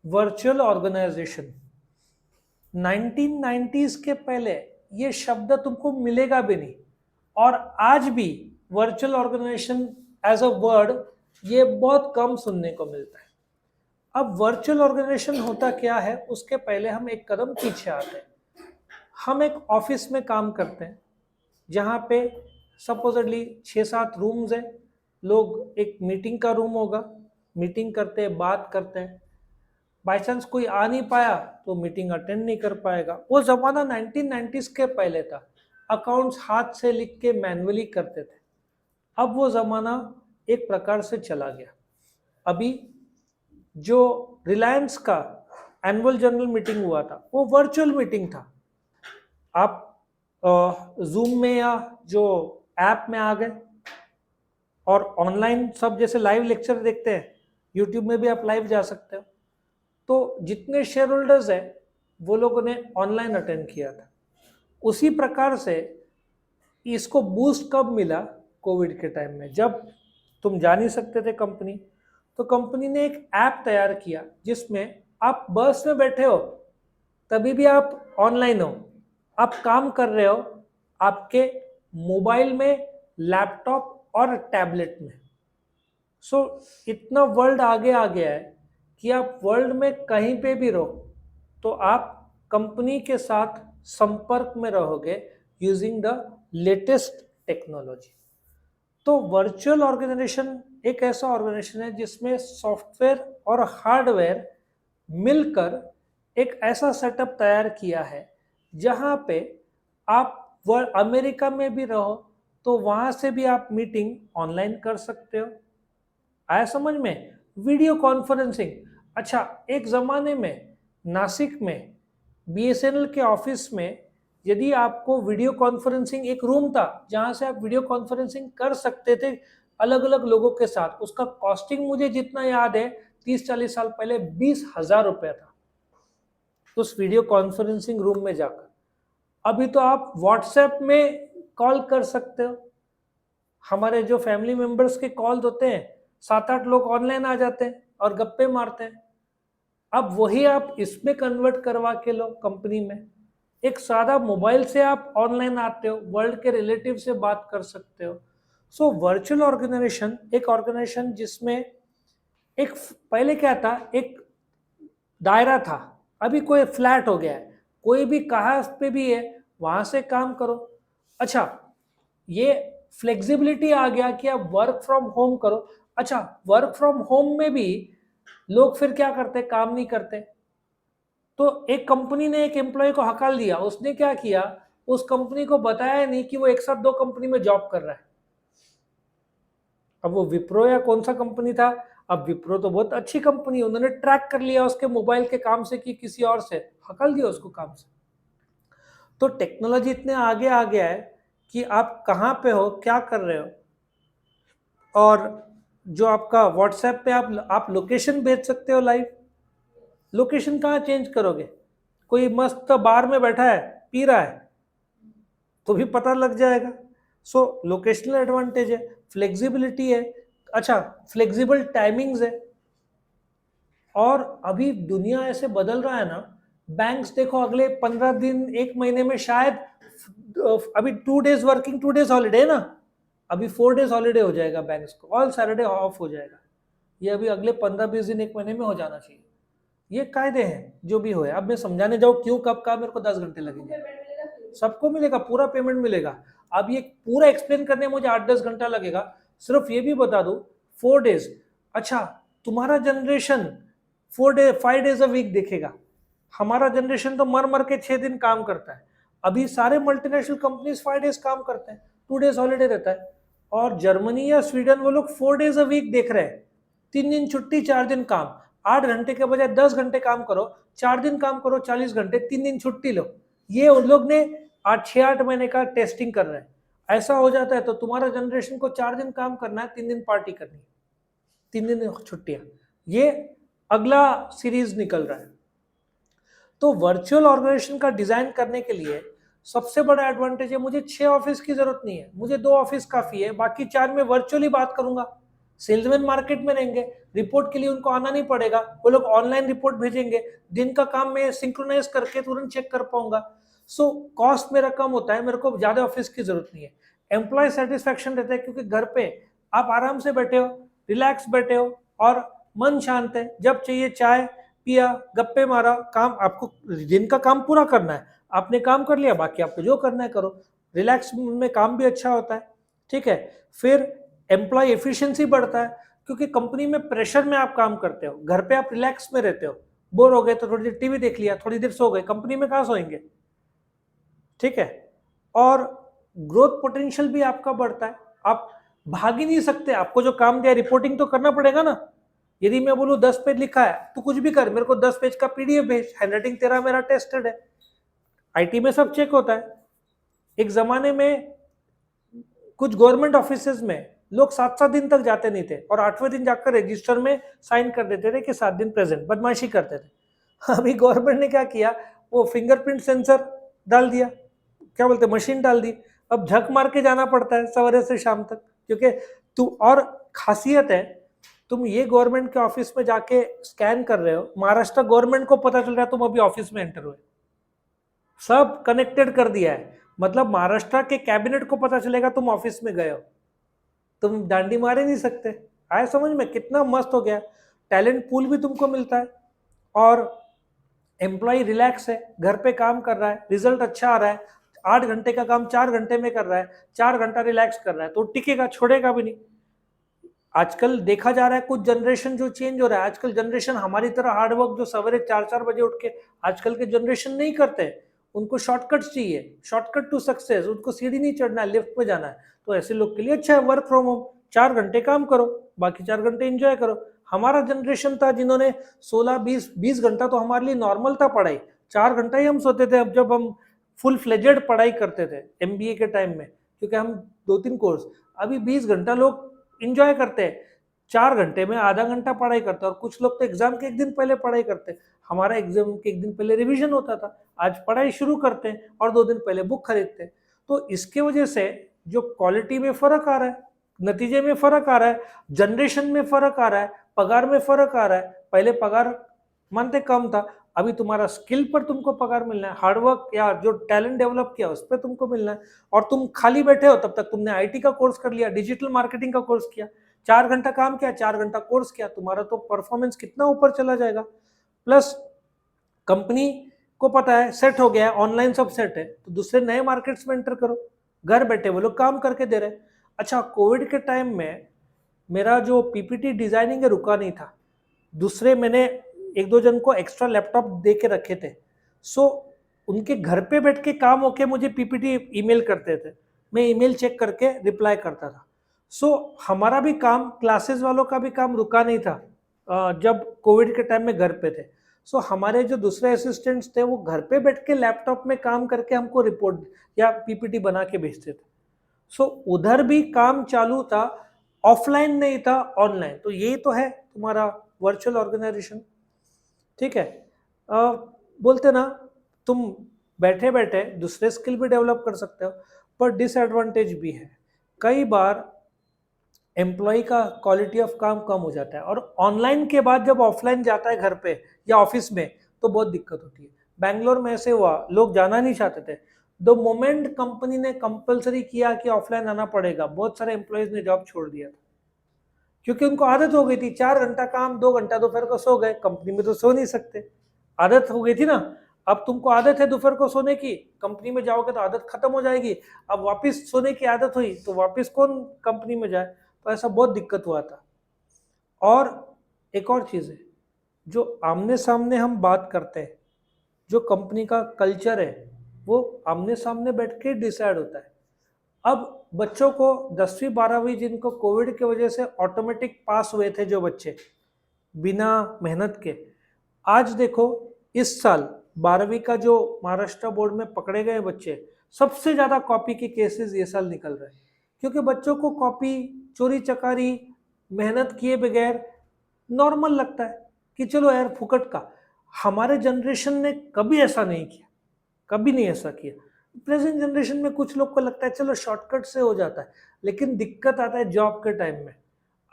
Virtual organisation 1990s के पहले ये शब्द तुमको मिलेगा भी नहीं, और आज भी virtual organisation as a word ये बहुत कम सुनने को मिलता है। अब वर्चुअल ऑर्गेनाइजेशन होता क्या है, उसके पहले हम एक कदम पीछे आते हैं। हम एक ऑफिस में काम करते हैं जहाँ पे सपोजली 6-7 रूम्स हैं, लोग एक मीटिंग का रूम होगा, मीटिंग करते हैं, बात करते हैं। बाई चांस कोई आ नहीं पाया तो मीटिंग अटेंड नहीं कर पाएगा। वो जमाना 1990s के पहले था, अकाउंट्स हाथ से लिख के मैन्युअली करते थे। अब वो जमाना एक प्रकार से चला गया। अभी जो रिलायंस का एनुअल जनरल मीटिंग हुआ था वो वर्चुअल मीटिंग था। आप जूम में या जो ऐप में आ गए और ऑनलाइन सब जैसे लाइव लेक्चर देखते हैं, यूट्यूब में भी आप लाइव जा सकते हो। तो जितने शेयर होल्डर्स हैं वो लोगों ने ऑनलाइन अटेंड किया था। उसी प्रकार से इसको बूस्ट कब मिला, कोविड के टाइम में, जब तुम जा नहीं सकते थे कंपनी, तो कंपनी ने एक ऐप तैयार किया जिसमें आप बस में बैठे हो तभी भी आप ऑनलाइन हो, आप काम कर रहे हो आपके मोबाइल में, लैपटॉप और टैबलेट में। सो इतना वर्ल्ड आगे आ गया है कि आप वर्ल्ड में कहीं पे भी रहो तो आप कंपनी के साथ संपर्क में रहोगे यूजिंग द लेटेस्ट टेक्नोलॉजी। तो वर्चुअल ऑर्गेनाइजेशन एक ऐसा ऑर्गेनाइजेशन है जिसमें सॉफ्टवेयर और हार्डवेयर मिलकर एक ऐसा सेटअप तैयार किया है जहां पे आप अमेरिका में भी रहो तो वहां से भी आप मीटिंग ऑनलाइन कर सकते हो। आया समझ में? Video conferencing. अच्छा, एक जमाने में नासिक में बीएसएनएल के ऑफिस में यदि आपको वीडियो कॉन्फ्रेंसिंग, एक रूम था जहां से आप वीडियो कॉन्फ्रेंसिंग कर सकते थे अलग अलग लोगों के साथ। उसका कॉस्टिंग मुझे जितना याद है 30-40 साल पहले 20,000 रुपया था उस वीडियो कॉन्फ्रेंसिंग रूम में जाकर। अभी तो आप व्हाट्सएप में कॉल कर सकते हो। हमारे जो फैमिली मेंबर्स के कॉल होते हैं 7-8 लोग ऑनलाइन आ जाते हैं और गप्पे मारते हैं। अब वही आप इसमें कन्वर्ट करवा के लो कंपनी में। एक सादा मोबाइल से आप ऑनलाइन आते हो, वर्ल्ड के रिलेटिव से बात कर सकते हो। सो वर्चुअल ऑर्गेनाइजेशन एक ऑर्गेनाइजेशन जिसमें एक, पहले क्या था, एक दायरा था, अभी कोई फ्लैट हो गया है, कोई भी कहाँ पे भी है वहां से काम करो। अच्छा, ये फ्लेक्सिबिलिटी आ गया कि आप वर्क फ्रॉम होम करो। अच्छा, वर्क फ्रॉम होम में भी लोग फिर क्या करते, काम नहीं करते। तो एक कंपनी ने एक एम्प्लॉय को हकाल दिया, उसने क्या किया, उस कंपनी को बताया नहीं कि वो एक साथ 2 कंपनी में जॉब कर रहा है। अब वो विप्रो या कौन सा कंपनी था, अब विप्रो तो बहुत अच्छी कंपनी है, उन्होंने ट्रैक कर लिया उसके मोबाइल के काम से कि किसी और से हकाल दिया उसको काम से। तो टेक्नोलॉजी इतने आगे आ गया है कि आप कहाँ पे हो, क्या कर रहे हो, और जो आपका व्हाट्सएप पे आप लोकेशन भेज सकते हो लाइव। लोकेशन कहाँ चेंज करोगे, कोई मस्त बार में बैठा है पी रहा है तो भी पता लग जाएगा। सो लोकेशनल एडवांटेज है, फ्लेक्सिबिलिटी है। अच्छा, फ्लेक्सिबल टाइमिंग्स है। और अभी दुनिया ऐसे बदल रहा है ना, बैंक्स देखो अगले 15 दिन 1 महीने में शायद, अभी 2 डेज वर्किंग 2 डेज हॉलीडे ना, अभी 4 डेज हॉलीडे हो जाएगा बैंक्स को, ऑल सैटरडे ऑफ हो जाएगा। ये अभी अगले 15-20 दिन 1 महीने में हो जाना चाहिए। ये कायदे हैं जो भी हो है। अब मैं समझाने जाऊँ क्यों कब का, मेरे को 10 घंटे लगेंगे। सबको मिलेगा, पूरा पेमेंट मिलेगा। अब ये पूरा एक्सप्लेन करने में मुझे 8-10 घंटा लगेगा। सिर्फ ये भी बता दूं 4 डेज। अच्छा, तुम्हारा जनरेशन 5 डेज अ वीक देखेगा, हमारा जनरेशन तो मर मर के 6 दिन काम करता है। अभी सारे मल्टीनेशनल कंपनीज 5 डेज काम करते हैं, 2 डेज हॉलीडे रहता है। और जर्मनी या स्वीडन वो लोग 4 डेज अ वीक देख रहे हैं, 3 दिन छुट्टी 4 दिन काम। 8 घंटे के बजाय 10 घंटे काम करो, 4 दिन काम करो 40 घंटे, 3 दिन छुट्टी लो। ये उन लोग ने 6-8 महीने का टेस्टिंग कर रहे हैं। ऐसा हो जाता है तो तुम्हारा जनरेशन को 4 दिन काम करना है, 3 दिन पार्टी करनी है, 3 दिन छुट्टियां। ये अगला सीरीज निकल रहा है। तो वर्चुअल ऑर्गेनाइजेशन का डिजाइन करने के लिए सबसे बड़ा एडवांटेज है, मुझे 6 ऑफिस की जरूरत नहीं है, मुझे 2 ऑफिस काफी है, बाकी 4 में वर्चुअली बात करूंगा। सेल्समैन मार्केट में रहेंगे, रिपोर्ट के लिए उनको आना नहीं पड़ेगा, वो लोग ऑनलाइन रिपोर्ट भेजेंगे, दिन का काम मैं सिंक्रोनाइज करके तुरंत चेक कर पाऊंगा। सो कॉस्ट मेरा कम होता है, मेरे को ज्यादा ऑफिस की जरूरत नहीं है। एम्प्लॉय सेटिस्फैक्शन रहता है क्योंकि घर पे आप आराम से बैठे हो, रिलैक्स बैठे हो और मन शांत है, जब चाहिए चाय पिया, गप्पे मारा, काम आपको दिन का काम पूरा करना है, आपने काम कर लिया, बाकी आपको जो करना है करो, रिलैक्स में काम भी अच्छा होता है। ठीक है, फिर एम्प्लॉय एफिशिएंसी बढ़ता है क्योंकि कंपनी में प्रेशर में आप काम करते हो, घर पे आप रिलैक्स में रहते हो, बोर हो गए तो थोड़ी देर टीवी देख लिया, थोड़ी देर सो गए, कंपनी में कहाँ सोएंगे। ठीक है, और ग्रोथ पोटेंशियल भी आपका बढ़ता है, आप भाग ही नहीं सकते, आपको जो काम दिया रिपोर्टिंग तो करना पड़ेगा ना। यदि मैं बोलूँ 10 पेज लिखा है तो कुछ भी कर, मेरे को 10 पेज का पीडीएफ भेज, हैंडराइटिंग तेरा मेरा टेस्टेड है, आईटी में सब चेक होता है। एक जमाने में कुछ गवर्नमेंट ऑफिसेज में लोग 7-7 दिन तक जाते नहीं थे और 8वें दिन जाकर रजिस्टर में साइन कर देते थे कि 7 दिन प्रेजेंट, बदमाशी करते थे। अभी गवर्नमेंट ने क्या किया, वो फिंगरप्रिंट सेंसर डाल दिया, क्या बोलते मशीन डाल दी, अब झक मार के जाना पड़ता है सवेरे से शाम तक, क्योंकि तू और खासियत है, तुम ये गवर्नमेंट के ऑफिस में जाके स्कैन कर रहे हो, महाराष्ट्र गवर्नमेंट को पता चल रहा है तुम अभी ऑफिस में एंटर हुए, सब कनेक्टेड कर दिया है, मतलब महाराष्ट्र के कैबिनेट को पता चलेगा तुम ऑफिस में गए हो, तुम डांडी मारे नहीं सकते। आया समझ में, कितना मस्त हो गया, टैलेंट पूल भी तुमको मिलता है और एम्प्लॉय रिलैक्स है, घर पे काम कर रहा है, रिजल्ट अच्छा आ रहा है, 8 घंटे का काम 4 घंटे में कर रहा है, 4 घंटा रिलैक्स कर रहा है, तो टिकेगा, छोड़ेगा भी नहीं। आजकल देखा जा रहा है कुछ जनरेशन जो चेंज हो रहा है, आजकल जनरेशन हमारी तरह हार्डवर्क जो सवेरे 4-4 बजे उठ के आजकल के जनरेशन नहीं करते, उनको शॉर्टकट चाहिए, शॉर्टकट टू सक्सेस, उनको सीढ़ी नहीं चढ़ना है, लिफ्ट में जाना है, तो ऐसे लोग के लिए अच्छा है वर्क फ्रॉम होम, 4 घंटे काम करो, बाकी 4 घंटे एंजॉय करो। हमारा जनरेशन था जिन्होंने 16-20 घंटा तो हमारे लिए नॉर्मल था पढ़ाई, 4 घंटा ही हम सोते थे, अब जब हम फुल फ्लेजेड पढ़ाई करते थे एमबीए के टाइम में, क्योंकि हम 2-3 कोर्स, अभी 20 घंटा लोग इंजॉय करते हैं, 4 घंटे में आधा घंटा पढ़ाई करते हैं, और कुछ लोग तो एग्जाम के एक दिन पहले पढ़ाई करते हैं, हमारा एग्जाम के एक दिन पहले रिवीजन होता था, आज पढ़ाई शुरू करते हैं और 2 दिन पहले बुक खरीदते हैं। तो इसके वजह से जो क्वालिटी में फर्क आ रहा है, नतीजे में फर्क आ रहा है, जनरेशन में फर्क आ रहा है, पगार में फर्क आ रहा है, पहले पगार मानते कम था, अभी तुम्हारा स्किल पर तुमको पगार मिलना है, हार्डवर्क या जो टैलेंट डेवलप किया उस पर तुमको मिलना है, और तुम खाली बैठे हो तब तक तुमने आईटी का कोर्स कर लिया, डिजिटल मार्केटिंग का कोर्स किया, 4 घंटा काम किया, 4 घंटा कोर्स किया, तुम्हारा तो परफॉर्मेंस कितना ऊपर चला जाएगा। प्लस कंपनी को पता है सेट हो गया है, ऑनलाइन सब सेट है, तो दूसरे नए मार्केट्स में एंटर करो, घर बैठे वो लोग काम करके दे रहे। अच्छा, कोविड के टाइम में मेरा जो पीपीटी डिजाइनिंग है रुका नहीं था, दूसरे मैंने 1-2 जन को एक्स्ट्रा लैपटॉप दे के रखे थे, सो उनके घर पे बैठ के काम होके मुझे पीपीटी ईमेल करते थे, मैं ईमेल चेक करके रिप्लाई करता था। सो हमारा भी काम, क्लासेस वालों का भी काम रुका नहीं था जब कोविड के टाइम में घर पे थे। सो हमारे जो दूसरे असिस्टेंट्स थे वो घर पे बैठ के लैपटॉप में काम करके हमको रिपोर्ट या पीपीटी बना के भेजते थे। सो उधर भी काम चालू था, ऑफलाइन नहीं था, ऑनलाइन। तो यही तो है तुम्हारा वर्चुअल ऑर्गेनाइजेशन। ठीक है, बोलते ना, तुम बैठे बैठे दूसरे स्किल भी डेवलप कर सकते हो, पर डिसएडवांटेज भी है, कई बार एम्प्लॉय का क्वालिटी ऑफ काम कम हो जाता है, और ऑनलाइन के बाद जब ऑफलाइन जाता है घर पे या ऑफिस में तो बहुत दिक्कत होती है। बैंगलोर में ऐसे हुआ, लोग जाना नहीं चाहते थे, द मोमेंट कंपनी ने कंपलसरी किया कि ऑफलाइन आना पड़ेगा, बहुत सारे एम्प्लॉयज ने जॉब छोड़ दिया था, क्योंकि उनको आदत हो गई थी, 4 घंटा काम, 2 घंटा दोपहर को सो गए, कंपनी में तो सो नहीं सकते, आदत हो गई थी ना। अब तुमको आदत है दोपहर को सोने की, कंपनी में जाओगे तो आदत खत्म हो जाएगी, अब वापस सोने की आदत हुई तो वापस कौन कंपनी में जाए, तो ऐसा बहुत दिक्कत हुआ था। और एक और चीज़ है, जो आमने सामने हम बात करते हैं, जो कंपनी का कल्चर है वो आमने सामने बैठ के डिसाइड होता है। अब बच्चों को 10वीं 12वीं जिनको कोविड की वजह से ऑटोमेटिक पास हुए थे जो बच्चे बिना मेहनत के, आज देखो इस साल 12वीं का जो महाराष्ट्र बोर्ड में पकड़े गए बच्चे, सबसे ज़्यादा कॉपी के केसेस ये साल निकल रहे हैं, क्योंकि बच्चों को कॉपी, चोरी चकारी, मेहनत किए बगैर नॉर्मल लगता है कि चलो यार फुकट का। हमारे जनरेशन ने कभी ऐसा नहीं किया, कभी नहीं ऐसा किया। प्रेजेंट जनरेशन में कुछ लोग को लगता है चलो शॉर्टकट से हो जाता है, लेकिन दिक्कत आता है जॉब के टाइम में।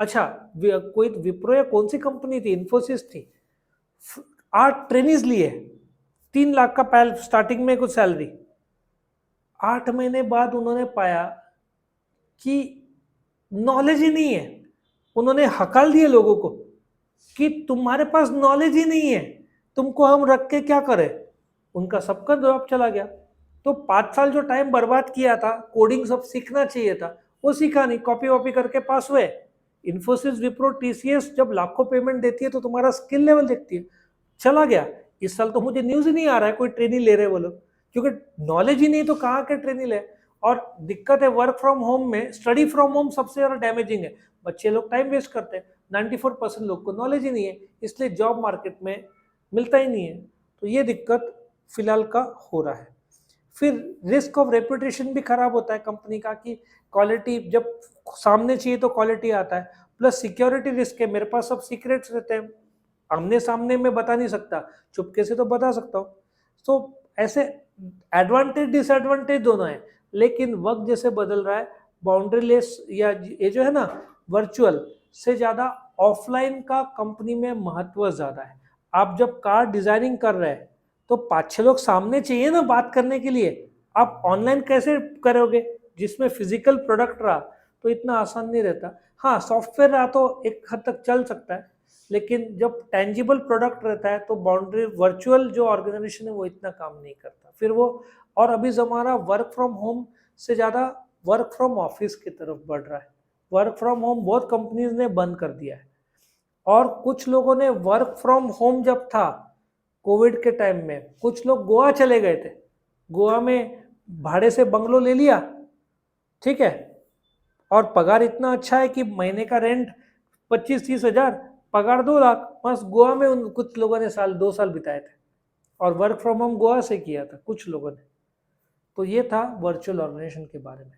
अच्छा, कोई विप्रो या कौन सी कंपनी थी, इन्फोसिस थी, 8 ट्रेनिज लिए, 3 लाख का पहल स्टार्टिंग में कुछ सैलरी। 8 महीने बाद उन्होंने पाया कि नॉलेज ही नहीं है। उन्होंने हकाल दिए लोगों को कि तुम्हारे पास नॉलेज ही नहीं है, तुमको हम रख के क्या करें। उनका सबका जॉब चला गया। तो 5 साल जो टाइम बर्बाद किया था, कोडिंग सब सीखना चाहिए था, वो सीखा नहीं, कॉपी वॉपी करके पास हुए। इन्फोसिस, विप्रो, टीसीएस जब लाखों पेमेंट देती है तो तुम्हारा स्किल लेवल देखती है। चला गया। इस साल तो मुझे न्यूज ही नहीं आ रहा है कोई ट्रेनिंग ले रहे वो लोग, क्योंकि नॉलेज ही नहीं तो कहाँ के ट्रेनिंग ले। और दिक्कत है वर्क फ्रॉम होम में, स्टडी फ्रॉम होम सबसे ज्यादा डैमेजिंग है। बच्चे लोग टाइम वेस्ट करते हैं, 94% लोग को नॉलेज ही नहीं है, इसलिए जॉब मार्केट में मिलता ही नहीं है। तो ये दिक्कत फिलहाल का हो रहा है। फिर रिस्क ऑफ रेपुटेशन भी खराब होता है कंपनी का, कि क्वालिटी जब सामने चाहिए तो क्वालिटी आता है, प्लस सिक्योरिटी रिस्क है, मेरे पास सब सीक्रेट्स रहते हैं, आमने सामने मैं बता नहीं सकता, चुपके से तो बता सकता हूँ। तो ऐसे एडवांटेज डिसएडवांटेज दोनों है। लेकिन वक्त जैसे बदल रहा है, बाउंड्री लेस या ये जो है ना वर्चुअल से ज़्यादा ऑफलाइन का कंपनी में महत्व ज़्यादा है। आप जब कार डिजाइनिंग कर रहे हैं तो 5-6 लोग सामने चाहिए ना बात करने के लिए, आप ऑनलाइन कैसे करोगे। जिसमें फिजिकल प्रोडक्ट रहा तो इतना आसान नहीं रहता। हाँ, सॉफ्टवेयर रहा तो एक हद तक चल सकता है, लेकिन जब टेंजिबल प्रोडक्ट रहता है तो बाउंड्री वर्चुअल जो ऑर्गेनाइजेशन है वो इतना काम नहीं करता फिर वो। और अभी ज़माना वर्क फ्रॉम होम से ज़्यादा वर्क फ्रॉम ऑफिस की तरफ बढ़ रहा है। वर्क फ्रॉम होम बहुत कंपनीज ने बंद कर दिया है, और कुछ लोगों ने वर्क फ्रॉम होम जब था कोविड के टाइम में, कुछ लोग गोवा चले गए थे, गोवा में भाड़े से बंगलो ले लिया, ठीक है, और पगार इतना अच्छा है कि महीने का रेंट 25-30 हजार, पगार 2 लाख, बस गोवा में उन कुछ लोगों ने 2 साल बिताए थे, और वर्क फ्रॉम होम गोवा से किया था कुछ लोगों ने। तो ये था वर्चुअल ऑर्गेनाइजेशन के बारे में।